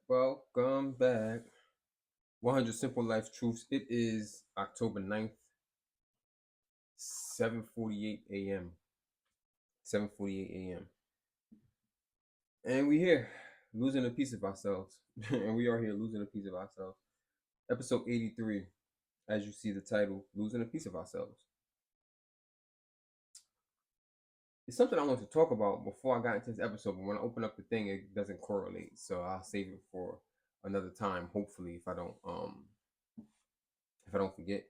Welcome back. 100 Simple Life Truths. It is October 9th, 7:48 a.m. 7:48 a.m. And we here, losing a piece of ourselves. And we are here losing a piece of ourselves. Episode 83, as you see the title, Losing a Piece of Ourselves. It's something I want to talk about before I got into this episode, but when I open up the thing, it doesn't correlate. So I'll save it for another time, hopefully, if I don't forget.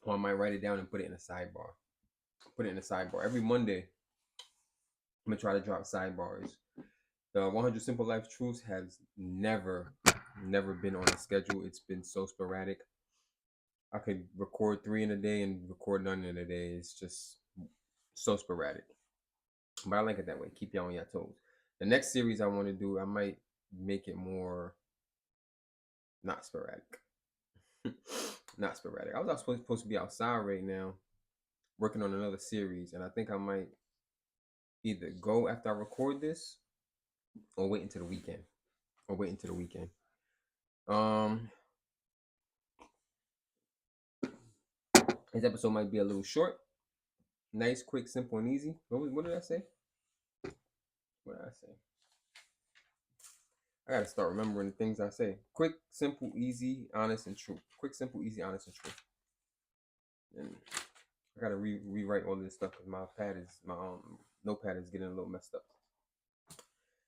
Or I might write it down and put it in a sidebar. Every Monday, I'm gonna try to drop sidebars. The 100 Simple Life Truths has never been on a schedule. It's been so sporadic. I could record 3 in a day and record none in a day. It's just so sporadic. But I like it that way. Keep y'all on your toes. The next series I want to do, I might make it more not sporadic. Not sporadic. I was supposed to be outside right now working on another series, and I think I might either go after I record this or wait until the weekend. This episode might be a little short. Nice, quick, simple, and easy. What did I say? I gotta start remembering the things I say. Quick, simple, easy, honest, and true. Quick, simple, easy, honest, and true. And I gotta rewrite all this stuff because my notepad is getting a little messed up.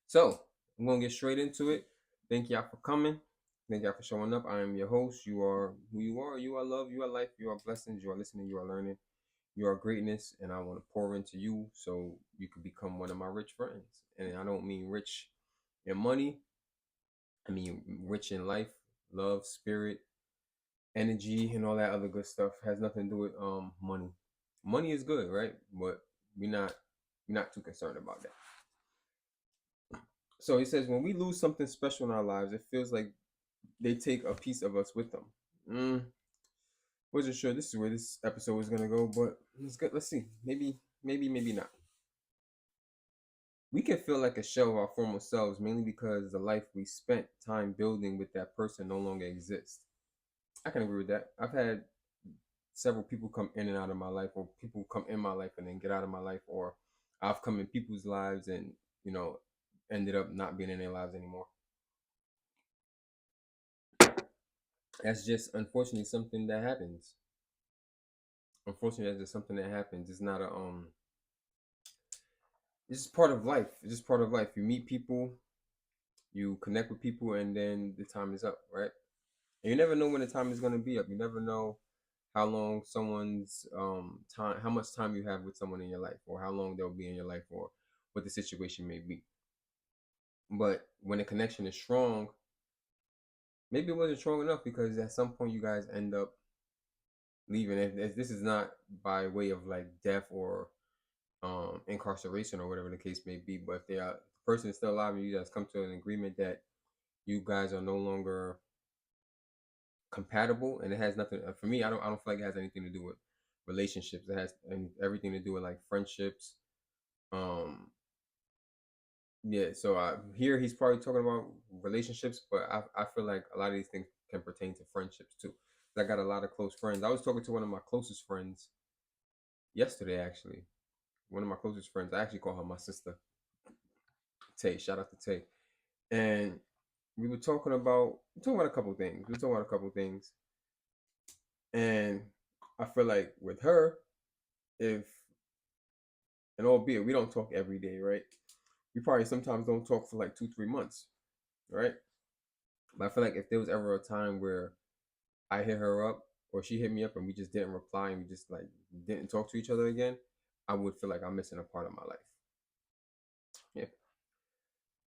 So I'm gonna get straight into it. Thank y'all for coming. Thank y'all for showing up. I am your host. You are who you are. You are love. You are life. You are blessings. You are listening. You are learning. You are greatness. And I want to pour into you so you can become one of my rich friends. And I don't mean rich in money. I mean rich in life, love, spirit, energy, and all that other good stuff. Has nothing to do with money. Money is good, right? But we're not too concerned about that. So he says, when we lose something special in our lives, it feels like they take a piece of us with them. Wasn't sure this is where this episode was gonna go, but let's see. Maybe not. We can feel like a shell of our former selves, mainly because the life we spent time building with that person no longer exists. I can agree with that. I've had several people come in and out of my life, or people come in my life and then get out of my life, or I've come in people's lives and ended up not being in their lives anymore. That's just unfortunately something that happens. That's just something that happens. It's not a it's just part of life. It's just part of life. You meet people, you connect with people, and then the time is up, right? And you never know when the time is going to be up. You never know how long someone's time, how much time you have with someone in your life, or how long they'll be in your life, or what the situation may be. But when the connection is strong, maybe it wasn't strong enough because at some point you guys end up leaving. If this is not by way of like death or incarceration or whatever the case may be, but if the person is still alive and you guys come to an agreement that you guys are no longer compatible, and it has nothing for me. I don't feel like it has anything to do with relationships. It has everything to do with like friendships. Yeah. So here he's probably talking about relationships, but I feel like a lot of these things can pertain to friendships too. I got a lot of close friends. I was talking to one of my closest friends yesterday, actually. One of my closest friends. I actually call her my sister. Tay. Shout out to Tay. And we were talking about a couple things. And I feel like with her, if and albeit we don't talk every day, right? We probably sometimes don't talk for like 2-3 months, right? But I feel like if there was ever a time where I hit her up or she hit me up and we just didn't reply and we just like didn't talk to each other again, I would feel like I'm missing a part of my life. Yeah.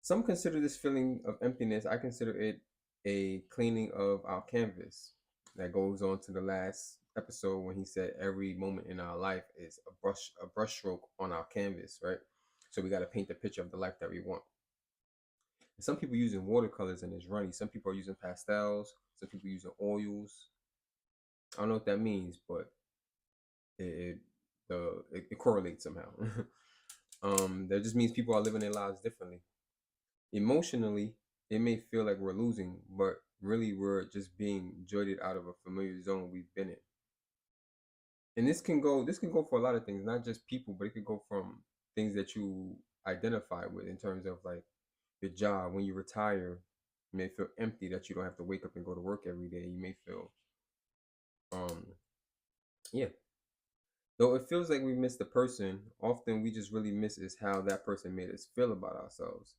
Some consider this feeling of emptiness. I consider it a cleaning of our canvas. That goes on to the last episode when he said every moment in our life is a brush stroke on our canvas, right? So we got to paint the picture of the life that we want. And some people using watercolors and it's runny. Some people are using pastels. Some people using oils. I don't know what that means, but it correlates somehow. That just means people are living their lives differently. Emotionally, it may feel like we're losing, but really we're just being jolted out of a familiar zone we've been in. And this can go for a lot of things, not just people, but it could go from things that you identify with in terms of like your job. When you retire, you may feel empty that you don't have to wake up and go to work every day. You may feel um yeah. Though it feels like we miss the person, often we just really miss is how that person made us feel about ourselves.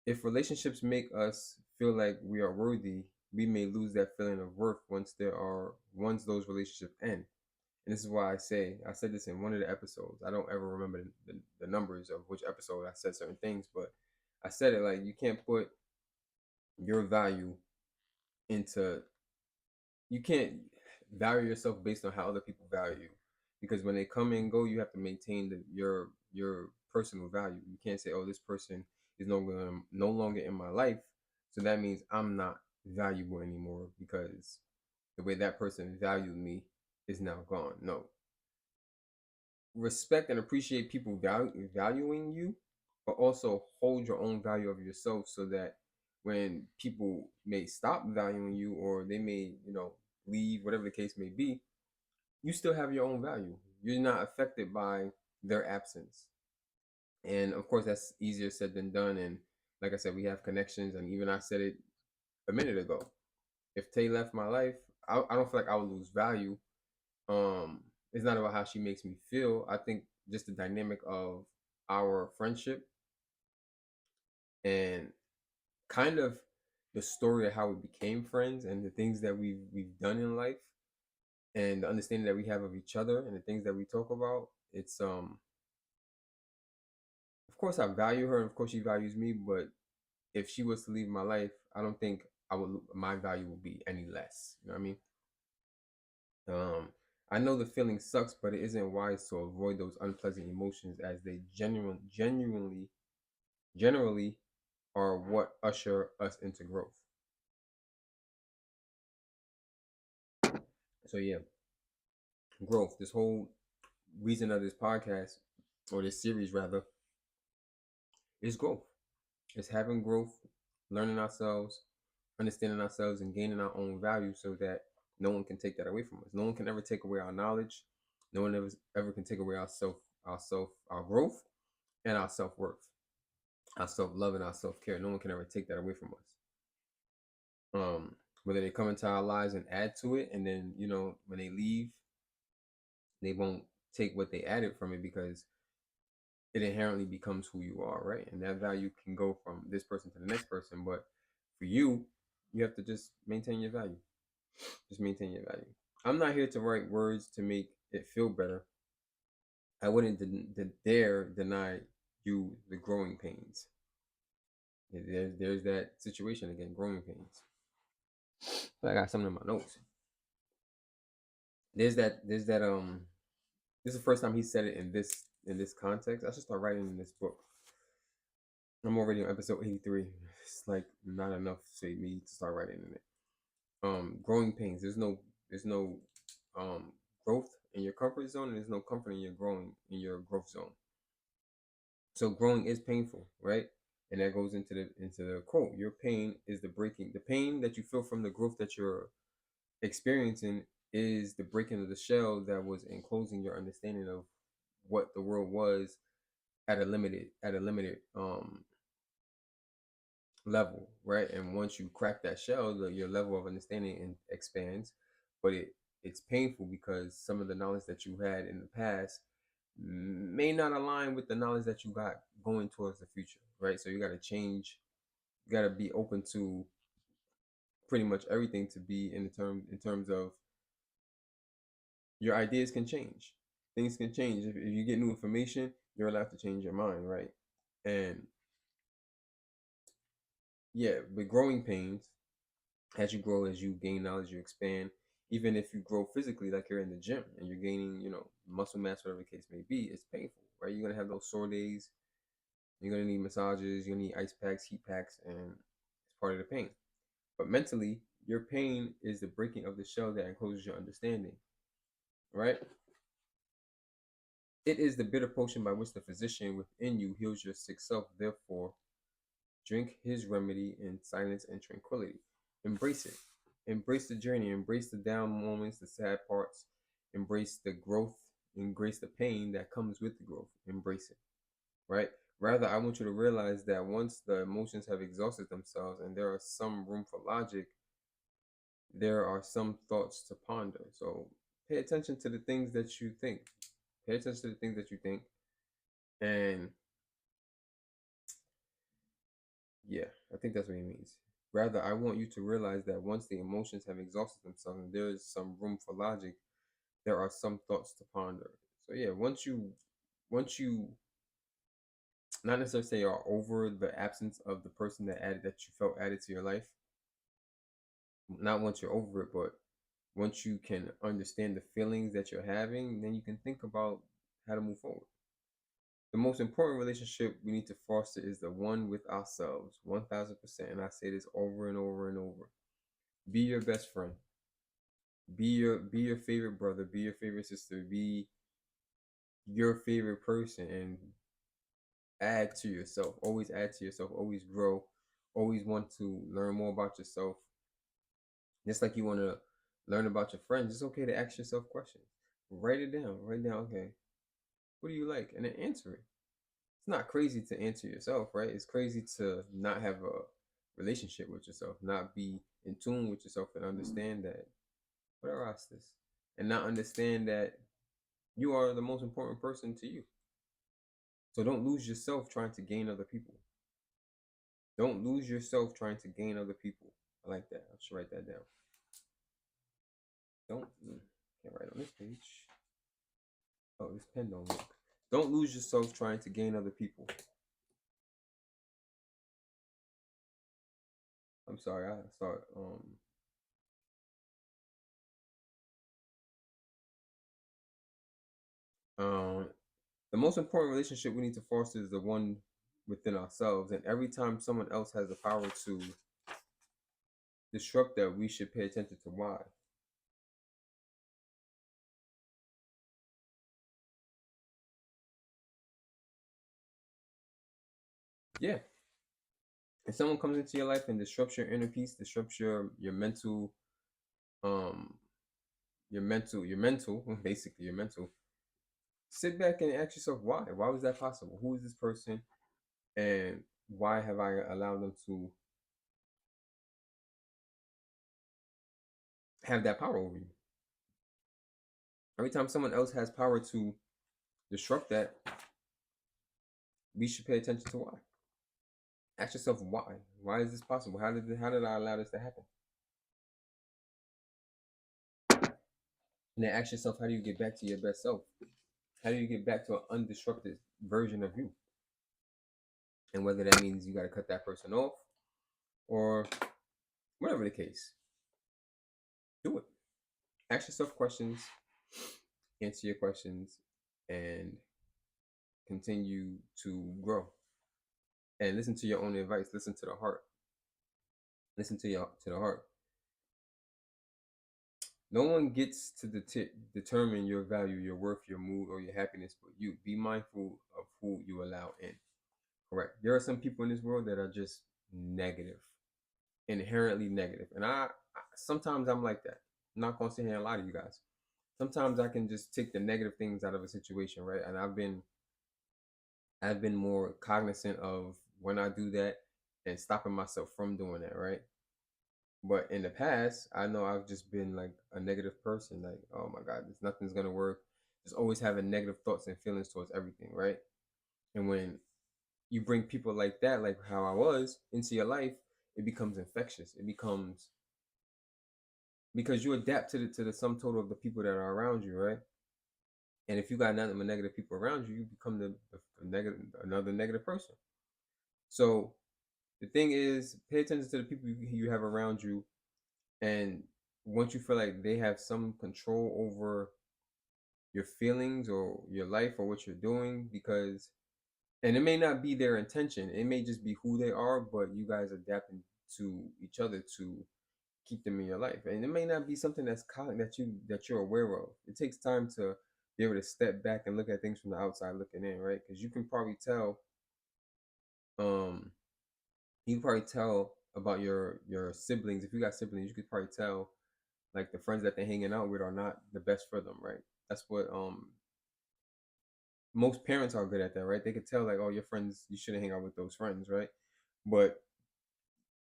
If relationships make us feel like we are worthy, we may lose that feeling of worth once those relationships end. And this is why I said this in one of the episodes. I don't ever remember the numbers of which episode I said certain things, but I said it like you can't put your value into you can't value yourself based on how other people value you, because when they come and go, you have to maintain your personal value. You can't say, oh, this person is no longer in my life, so that means I'm not valuable anymore because the way that person valued me is now gone. No, respect and appreciate people valuing you, but also hold your own value of yourself so that when people may stop valuing you or they may, leave, whatever the case may be, you still have your own value. You're not affected by their absence. And of course, that's easier said than done. And like I said, we have connections. And even I said it a minute ago. If Tay left my life, I don't feel like I would lose value. It's not about how she makes me feel. I think just the dynamic of our friendship and kind of the story of how we became friends and the things that we've done in life and the understanding that we have of each other and the things that we talk about. It's of course I value her and of course she values me, but if she was to leave my life, I don't think my value would be any less. You know what I mean? Um, I know the feeling sucks, but it isn't wise to avoid those unpleasant emotions as they generally are what usher us into growth. So yeah, growth. This whole reason of this podcast or this series rather is growth. It's having growth, learning ourselves, understanding ourselves, and gaining our own value so that no one can take that away from us. No one can ever take away our knowledge. No one ever can take away our growth, and our self worth, our self love, and our self care. No one can ever take that away from us. Whether they come into our lives and add to it, and then when they leave, they won't take what they added from it because it inherently becomes who you are, right? And that value can go from this person to the next person, but for you, you have to just maintain your value. Just maintain your value. I'm not here to write words to make it feel better. I wouldn't dare deny you the growing pains. There's that situation again, growing pains. But I got something in my notes. There's that. This is the first time he said it in this context. I should start writing in this book. I'm already on episode 83. It's like not enough for me to start writing in it. Growing pains. There's no um growth in your comfort zone, and there's no comfort in your growth zone. So growing is painful, right? And that goes into the quote. Your pain is the pain that you feel from the growth that you're experiencing is the breaking of the shell that was enclosing your understanding of what the world was at a limited level, right? And once you crack that shell, your level of understanding expands, but it's painful because some of the knowledge that you had in the past may not align with the knowledge that you got going towards the future, right? So you got to change. You got to be open to pretty much everything to be in terms of your ideas can change. Things can change. If you get new information, you're allowed to change your mind, right? And yeah, with growing pains, as you grow, as you gain knowledge, you expand. Even if you grow physically, like you're in the gym and you're gaining, muscle mass, whatever the case may be, it's painful, right? You're gonna have those sore days. You're gonna need massages. You're gonna need ice packs, heat packs, and it's part of the pain. But mentally, your pain is the breaking of the shell that encloses your understanding, right? It is the bitter potion by which the physician within you heals your sick self. Therefore, drink his remedy in silence and tranquility. Embrace it. Embrace the journey. Embrace the down moments, the sad parts. Embrace the growth. Embrace the pain that comes with the growth. Embrace it. Right? Rather, I want you to realize that once the emotions have exhausted themselves and there are some room for logic, there are some thoughts to ponder. So pay attention to the things that you think. Pay attention to the things that you think. And yeah, I think that's what he means. Rather, I want you to realize that once the emotions have exhausted themselves and there is some room for logic, there are some thoughts to ponder. So yeah, once you not necessarily say are over the absence of the person that you felt added to your life, not once you're over it, but once you can understand the feelings that you're having, then you can think about how to move forward. The most important relationship we need to foster is the one with ourselves, 1000%. And I say this over and over and over. Be your best friend. Be your favorite brother. Be your favorite sister. Be your favorite person, and add to yourself. Always add to yourself. Always grow. Always want to learn more about yourself. Just like you want to learn about your friends, it's okay to ask yourself questions. Write it down. Write down. Okay, what do you like, and then answer it. It's not crazy to answer yourself, right? It's crazy to not have a relationship with yourself, not be in tune with yourself, and understand that whatever else this, and not understand that you are the most important person to you. So don't lose yourself trying to gain other people. Don't lose yourself trying to gain other people. I like that. I should write that down. Don't can't write on this page. Oh, this pen don't work. Don't lose yourself trying to gain other people. I'm sorry, I start um the most important relationship we need to foster is the one within ourselves. And every time someone else has the power to disrupt that, we should pay attention to why. Yeah. If someone comes into your life and disrupts your inner peace, disrupts your mental, um, your mental, basically your mental, sit back and ask yourself why. Why was that possible? Who is this person, and why have I allowed them to have that power over you? Every time someone else has power to disrupt that, we should pay attention to why. Ask yourself why. Why is this possible? How did I allow this to happen? And then ask yourself, how do you get back to your best self? How do you get back to an undisrupted version of you? And whether that means you got to cut that person off or whatever the case, do it. Ask yourself questions, answer your questions, and continue to grow. And listen to your own advice. Listen to the heart. Listen to the heart. No one gets to determine your value, your worth, your mood, or your happiness but you. Be mindful of who you allow in. Correct. There are some people in this world that are just negative, inherently negative, and sometimes I'm like that. I'm not gonna sit here and lie to you guys. Sometimes I can just take the negative things out of a situation, right? And I've been more cognizant of when I do that and stopping myself from doing that, right? But in the past, I know I've just been like a negative person, like, oh my God, nothing's gonna work. Just always having negative thoughts and feelings towards everything, right? And when you bring people like that, like how I was, into your life, it becomes infectious. It becomes because you adapt to the sum total of the people that are around you, right? And if you got nothing but negative people around you, you become the negative, another negative person. So the thing is, pay attention to the people you have around you, and once you feel like they have some control over your feelings or your life or what you're doing, because and it may not be their intention, it may just be who they are, but you guys adapting to each other to keep them in your life, and it may not be something that you're aware of. It takes time to be able to step back and look at things from the outside looking in, right? Because you can probably tell, um, you can probably tell about your siblings. If you got siblings, you could probably tell like the friends that they're hanging out with are not the best for them, right? That's what most parents are good at that, right? They could tell like, oh, your friends, you shouldn't hang out with those friends, right? But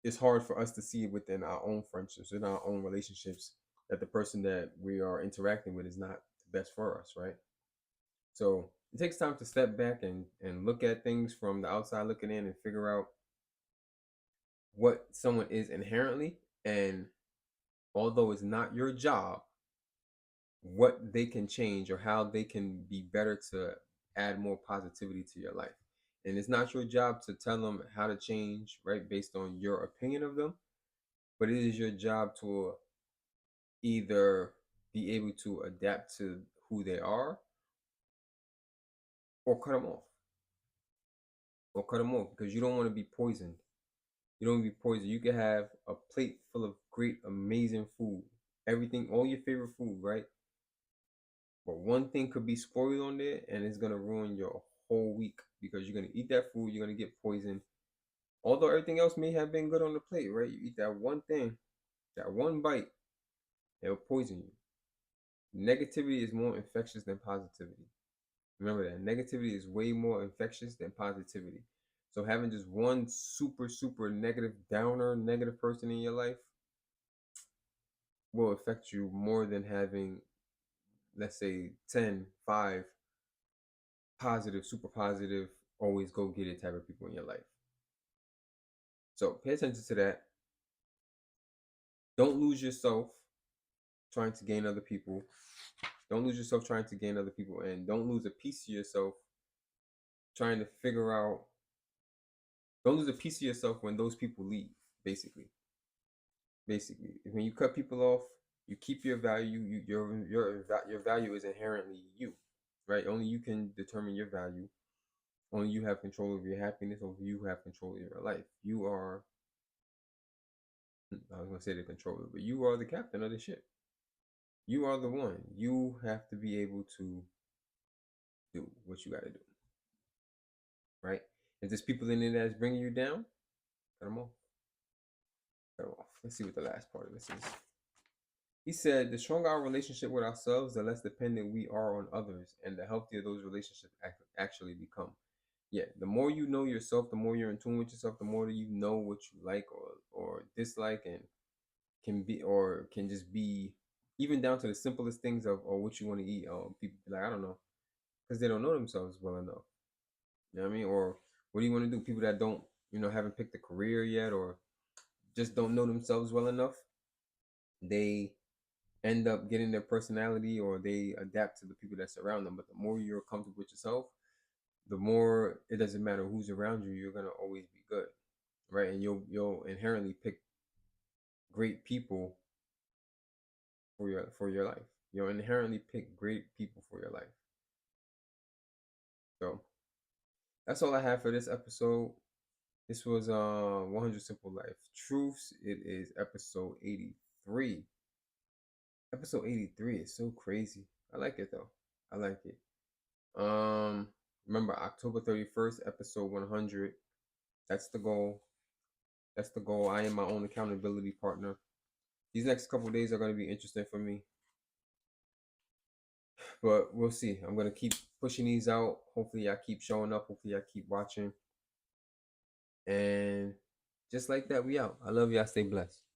it's hard for us to see within our own friendships, in our own relationships, that the person that we are interacting with is not the best for us, right? So it takes time to step back and look at things from the outside looking in and figure out what someone is inherently, and although it's not your job, what they can change or how they can be better to add more positivity to your life. And it's not your job to tell them how to change, right, based on your opinion of them, but it is your job to either be able to adapt to who they are, or cut them off, because you don't want to be poisoned. You don't want to be poisoned. You can have a plate full of great, amazing food, everything, all your favorite food, right? But one thing could be spoiled on there, and it's gonna ruin your whole week, because you're gonna eat that food, you're gonna get poisoned. Although everything else may have been good on the plate, right? You eat that one thing, that one bite, it'll poison you. Negativity is more infectious than positivity. Remember that. Negativity is way more infectious than positivity. So having just one super, super negative downer, negative person in your life will affect you more than having, let's say, 10, 5 positive, super positive, always go get it type of people in your life. So pay attention to that. Don't lose yourself trying to gain other people. Don't lose yourself trying to gain other people, and don't lose a piece of yourself trying to figure out. Don't lose a piece of yourself when those people leave. Basically, when you cut people off, you keep your value. Your value is inherently you, right? Only you can determine your value. Only you have control of your happiness. Only you have control of your life. You are, I was gonna say the controller, but you are the captain of the ship. You are the one. You have to be able to do what you got to do, right? If there's people in there that's bringing you down, cut them off. Cut them off. Let's see what the last part of this is. He said, the stronger our relationship with ourselves, the less dependent we are on others, and the healthier those relationships actually become. Yeah, the more you know yourself, the more you're in tune with yourself, the more you know what you like or dislike, and can just be, even down to the simplest things of or what you want to eat. People be like, I don't know, because they don't know themselves well enough. You know what I mean? Or what do you want to do? People that don't, haven't picked a career yet, or just don't know themselves well enough, they end up getting their personality, or they adapt to the people that surround them. But the more you're comfortable with yourself, the more it doesn't matter who's around you, you're gonna always be good, right? And you'll inherently pick great people for your life. You'll inherently pick great people for your life. So that's all I have for this episode. This was 100 Simple Life Truths. It is episode 83. Episode 83 is so crazy. I like it though. I like it. Remember October 31st, episode 100. That's the goal. That's the goal. I am my own accountability partner. These next couple of days are going to be interesting for me, but we'll see. I'm going to keep pushing these out. Hopefully, I keep showing up. Hopefully, I keep watching. And just like that, we out. I love y'all. Stay blessed.